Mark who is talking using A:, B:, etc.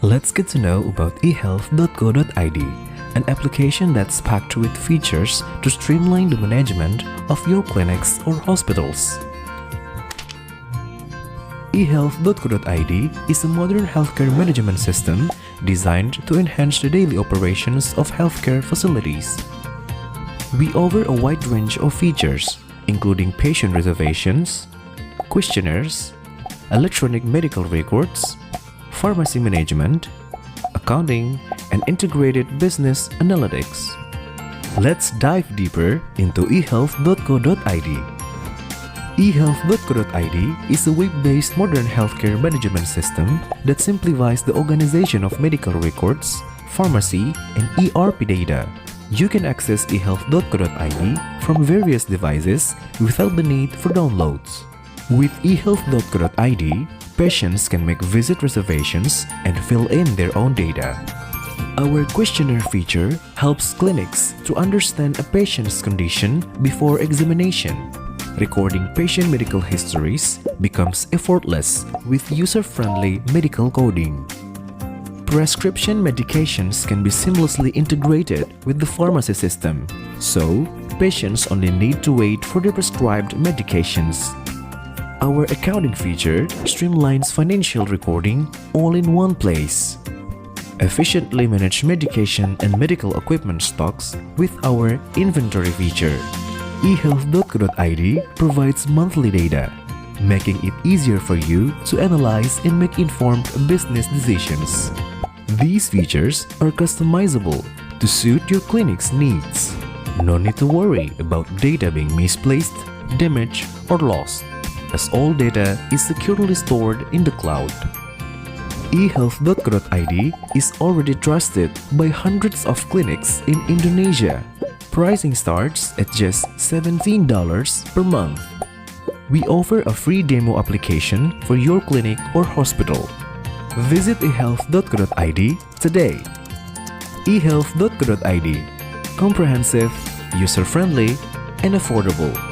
A: Let's get to know about eHealth.co.id, an application that's packed with features to streamline the management of your clinics or hospitals. eHealth.co.id is a modern healthcare management system designed to enhance the daily operations of healthcare facilities. We offer a wide range of features, including patient reservations, questionnaires, electronic medical records, pharmacy management, accounting, and integrated business analytics. Let's dive deeper into eHealth.co.id. eHealth.co.id is a web-based modern healthcare management system that simplifies the organization of medical records, pharmacy, and ERP data. You can access eHealth.co.id from various devices without the need for downloads. With eHealth.co.id, patients can make visit reservations and fill in their own data. Our questionnaire feature helps clinics to understand a patient's condition before examination. Recording patient medical histories becomes effortless with user-friendly medical coding. Prescription medications can be seamlessly integrated with the pharmacy system, so patients only need to wait for their prescribed medications. Our accounting feature streamlines financial recording all in one place. Efficiently manage medication and medical equipment stocks with our inventory feature. eHealth.co.id provides monthly data, making it easier for you to analyze and make informed business decisions. These features are customizable to suit your clinic's needs. No need to worry about data being misplaced, damaged, or lost, as all data is securely stored in the cloud. eHealth.co.id is already trusted by hundreds of clinics in Indonesia. Pricing starts at just $17 per month. We offer a free demo application for your clinic or hospital. Visit eHealth.co.id today. eHealth.co.id, comprehensive, user-friendly, and affordable.